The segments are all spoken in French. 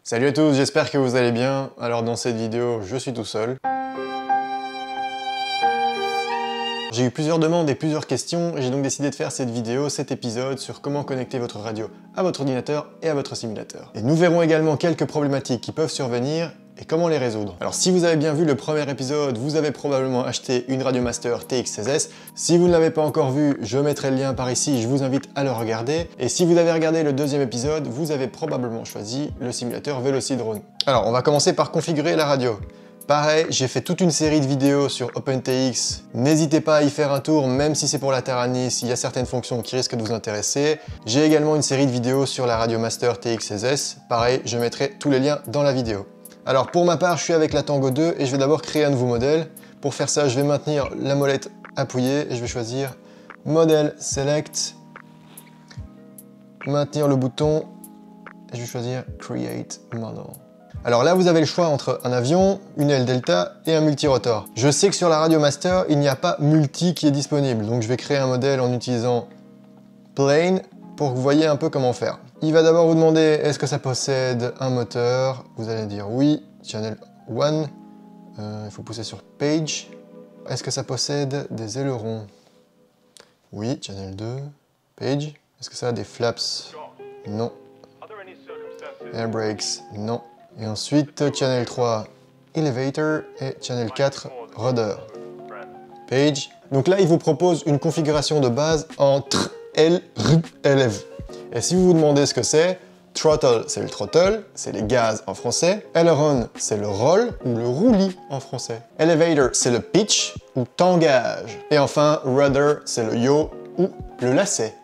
Salut à tous, j'espère que vous allez bien. Alors dans cette vidéo, je suis tout seul. J'ai eu plusieurs demandes et plusieurs questions, et j'ai donc décidé de faire cette vidéo, cet épisode, sur comment connecter votre radio à votre ordinateur et à votre simulateur. Et nous verrons également quelques problématiques qui peuvent survenir, et comment les résoudre. Alors si vous avez bien vu le premier épisode, vous avez probablement acheté une Radiomaster TX16S. Si vous ne l'avez pas encore vu, je mettrai le lien par ici, je vous invite à le regarder. Et si vous avez regardé le deuxième épisode, vous avez probablement choisi le simulateur Velocidrone. Alors on va commencer par configurer la radio. Pareil, j'ai fait toute une série de vidéos sur OpenTX. N'hésitez pas à y faire un tour, même si c'est pour la Taranis, il y a certaines fonctions qui risquent de vous intéresser. J'ai également une série de vidéos sur la Radiomaster TX16S. Pareil, je mettrai tous les liens dans la vidéo. Alors pour ma part, je suis avec la Tango 2 et je vais d'abord créer un nouveau modèle. Pour faire ça, je vais maintenir la molette appuyée et je vais choisir Model Select, maintenir le bouton et je vais choisir Create Model. Alors là, vous avez le choix entre un avion, une aile delta et un multirotor. Je sais que sur la Radiomaster, il n'y a pas multi qui est disponible, donc je vais créer un modèle en utilisant Plane pour que vous voyez un peu comment faire. Il va d'abord vous demander est-ce que ça possède un moteur. Vous allez dire oui, Channel 1. Il faut pousser sur Page. Est-ce que ça possède des ailerons? Oui, Channel 2. Page. Est-ce que ça a des flaps? Non. Air brakes? Non. Et ensuite, Channel 3, Elevator, et Channel 4, Rudder. Page. Donc là, il vous propose une configuration de base en TR, L, R, LV. Et si vous vous demandez ce que c'est, Throttle, c'est le throttle, c'est les gaz en français. Aileron, c'est le roll ou le roulis en français. Elevator, c'est le pitch ou tangage. Et enfin, Rudder, c'est le yaw ou le lacet.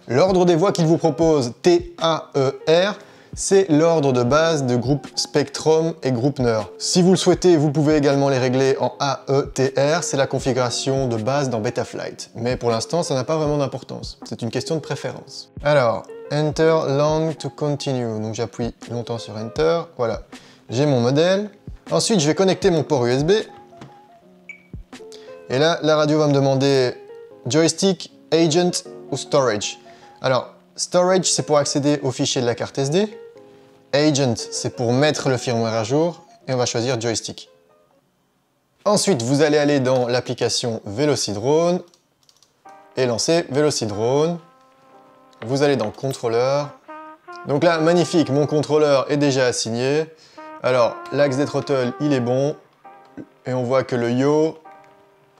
L'ordre des voix qu'il vous propose, T-A-E-R, c'est l'ordre de base de groupe Spectrum et groupe NER. Si vous le souhaitez, vous pouvez également les régler en AETR, c'est la configuration de base dans Betaflight. Mais pour l'instant, ça n'a pas vraiment d'importance. C'est une question de préférence. Alors, Enter Long to Continue. Donc j'appuie longtemps sur Enter. Voilà, j'ai mon modèle. Ensuite, je vais connecter mon port USB. Et là, la radio va me demander Joystick, Agent ou Storage. Alors, Storage, c'est pour accéder aux fichiers de la carte SD. Agent, c'est pour mettre le firmware à jour. Et on va choisir Joystick. Ensuite, vous allez aller dans l'application Velocidrone et lancer Velocidrone. Vous allez dans Contrôleur. Donc là, magnifique, mon contrôleur est déjà assigné. Alors, l'axe des throttles, il est bon. Et on voit que le yaw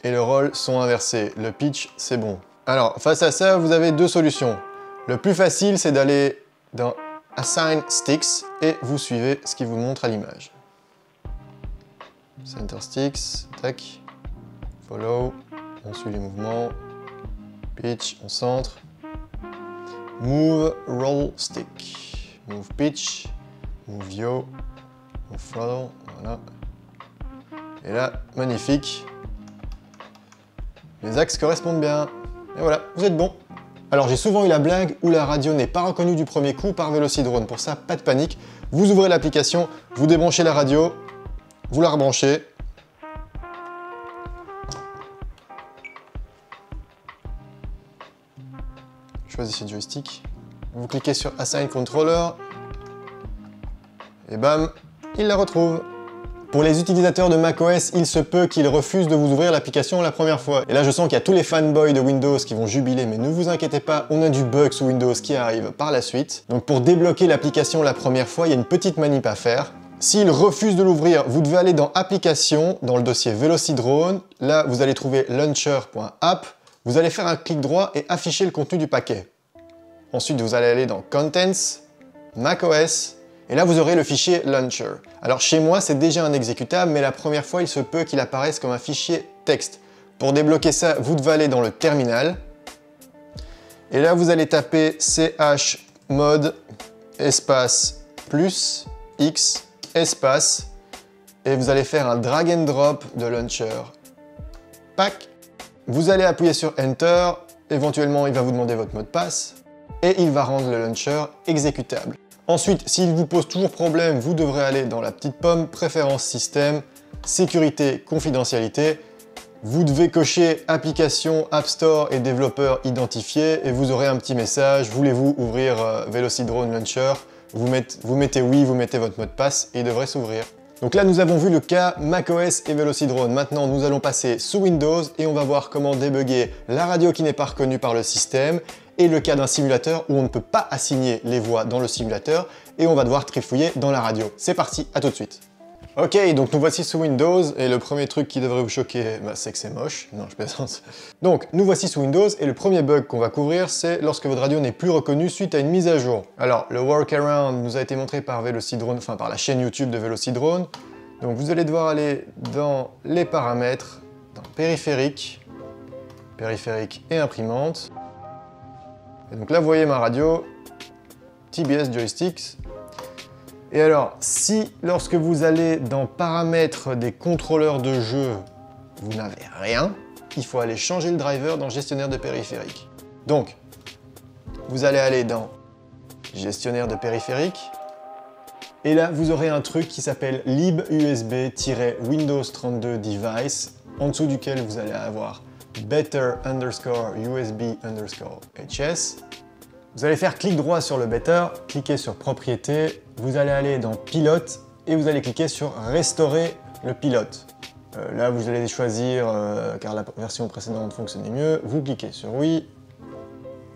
et le roll sont inversés. Le pitch, c'est bon. Alors, face à ça, vous avez deux solutions. Le plus facile, c'est d'aller dans Assign Sticks et vous suivez ce qu'il vous montre à l'image. Center Sticks, tac, Follow, on suit les mouvements, Pitch, on centre, Move Roll Stick, Move Pitch, Move Yaw, Move Throttle, voilà. Et là, magnifique, les axes correspondent bien. Et voilà, vous êtes bon. Alors j'ai souvent eu la blague où la radio n'est pas reconnue du premier coup par Velocidrone. Pour ça, pas de panique. Vous ouvrez l'application, vous débranchez la radio, vous la rebranchez. Choisissez Joystick. Vous cliquez sur Assign Controller. Et bam, il la retrouve. Pour les utilisateurs de macOS, il se peut qu'ils refusent de vous ouvrir l'application la première fois. Et là, je sens qu'il y a tous les fanboys de Windows qui vont jubiler, mais ne vous inquiétez pas, on a du bug sous Windows qui arrive par la suite. Donc pour débloquer l'application la première fois, il y a une petite manip à faire. S'il refuse de l'ouvrir, vous devez aller dans Applications, dans le dossier Velocidrone. Là, vous allez trouver launcher.app. Vous allez faire un clic droit et afficher le contenu du paquet. Ensuite, vous allez aller dans Contents, macOS, et là, vous aurez le fichier Launcher. Alors chez moi, c'est déjà un exécutable, mais la première fois, il se peut qu'il apparaisse comme un fichier texte. Pour débloquer ça, vous devez aller dans le terminal. Et là, vous allez taper chmod espace plus x espace et vous allez faire un drag and drop de Launcher. Pac. Vous allez appuyer sur Enter. Éventuellement, il va vous demander votre mot de passe et il va rendre le Launcher exécutable. Ensuite, s'il vous pose toujours problème, vous devrez aller dans la petite pomme, préférences système, sécurité, confidentialité. Vous devez cocher application, App Store et développeur identifié et vous aurez un petit message. Voulez-vous ouvrir Velocidrone Launcher? vous mettez oui, vous mettez votre mot de passe et il devrait s'ouvrir. Donc là, nous avons vu le cas macOS et Velocidrone. Maintenant, nous allons passer sous Windows et on va voir comment débugger la radio qui n'est pas reconnue par le système et le cas d'un simulateur où on ne peut pas assigner les voix dans le simulateur et on va devoir trifouiller dans la radio. C'est parti, à tout de suite. Ok, donc nous voici sous Windows, et le premier truc qui devrait vous choquer, c'est que c'est moche. Non, je plaisante. Donc, nous voici sous Windows, et le premier bug qu'on va couvrir, c'est lorsque votre radio n'est plus reconnue suite à une mise à jour. Alors, le workaround nous a été montré par Velocidrone, enfin par la chaîne YouTube de Velocidrone. Donc, vous allez devoir aller dans les paramètres, dans périphérique et imprimante. Et donc là, vous voyez ma radio, TBS Joysticks. Et alors, si lorsque vous allez dans paramètres des contrôleurs de jeu, vous n'avez rien, il faut aller changer le driver dans gestionnaire de périphérique. Donc, vous allez aller dans gestionnaire de périphérique, et là, vous aurez un truc qui s'appelle libusb-windows 32 device, en dessous duquel vous allez avoir better_usb_hs. Vous allez faire clic droit sur le better, cliquez sur propriété, vous allez aller dans pilote et vous allez cliquer sur restaurer le pilote. Là, vous allez choisir, car la version précédente fonctionnait mieux, vous cliquez sur oui.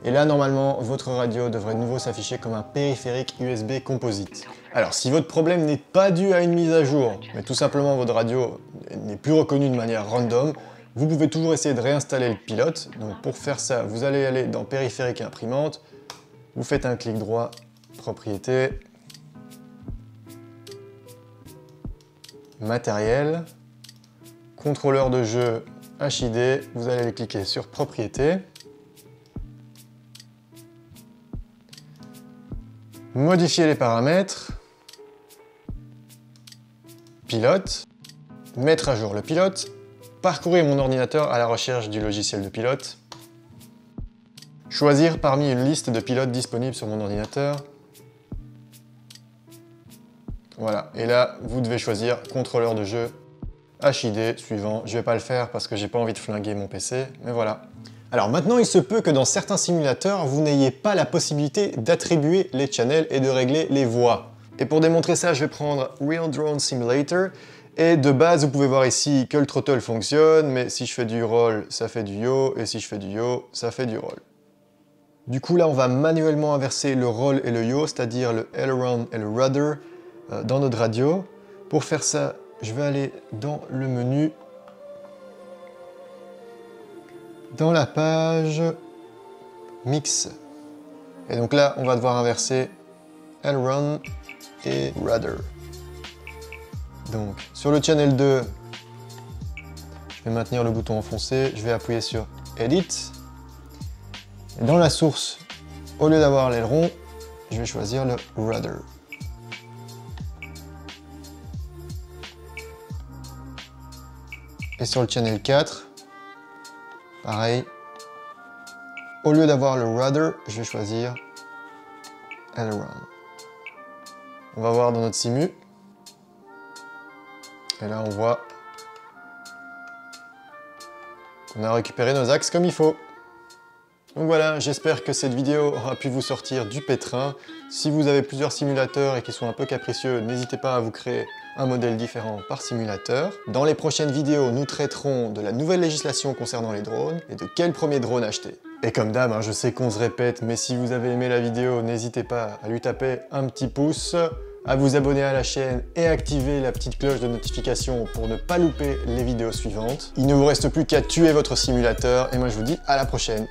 Et là, normalement, votre radio devrait de nouveau s'afficher comme un périphérique USB composite. Alors, si votre problème n'est pas dû à une mise à jour, mais tout simplement votre radio n'est plus reconnue de manière random, vous pouvez toujours essayer de réinstaller le pilote. Donc pour faire ça, vous allez aller dans périphérique et imprimante, vous faites un clic droit, propriété, matériel, contrôleur de jeu HID, vous allez cliquer sur propriété, modifier les paramètres, pilote, mettre à jour le pilote, parcourir mon ordinateur à la recherche du logiciel de pilote, choisir parmi une liste de pilotes disponibles sur mon ordinateur. Voilà, et là, vous devez choisir contrôleur de jeu HID suivant. Je vais pas le faire parce que j'ai pas envie de flinguer mon PC, mais voilà. Alors maintenant, il se peut que dans certains simulateurs, vous n'ayez pas la possibilité d'attribuer les channels et de régler les voix. Et pour démontrer ça, je vais prendre Real Drone Simulator. Et de base, vous pouvez voir ici que le throttle fonctionne, mais si je fais du roll, ça fait du yaw, et si je fais du yaw, ça fait du roll. Du coup, là, on va manuellement inverser le roll et le yaw, c'est-à-dire le aileron et le rudder, dans notre radio. Pour faire ça, je vais aller dans le menu, dans la page Mix. Et donc là, on va devoir inverser aileron et rudder. Donc, sur le channel 2, je vais maintenir le bouton enfoncé, je vais appuyer sur Edit. Et dans la source, au lieu d'avoir l'aileron, je vais choisir le rudder. Et sur le channel 4, pareil, au lieu d'avoir le rudder, je vais choisir aileron. On va voir dans notre simu. Et là, on voit qu'on a récupéré nos axes comme il faut. Donc voilà, j'espère que cette vidéo aura pu vous sortir du pétrin. Si vous avez plusieurs simulateurs et qui sont un peu capricieux, n'hésitez pas à vous créer un modèle différent par simulateur. Dans les prochaines vidéos, nous traiterons de la nouvelle législation concernant les drones et de quel premier drone acheter. Et comme d'hab, je sais qu'on se répète, mais si vous avez aimé la vidéo, n'hésitez pas à lui taper un petit pouce, à vous abonner à la chaîne et activer la petite cloche de notification pour ne pas louper les vidéos suivantes. Il ne vous reste plus qu'à tuer votre simulateur et moi je vous dis à la prochaine.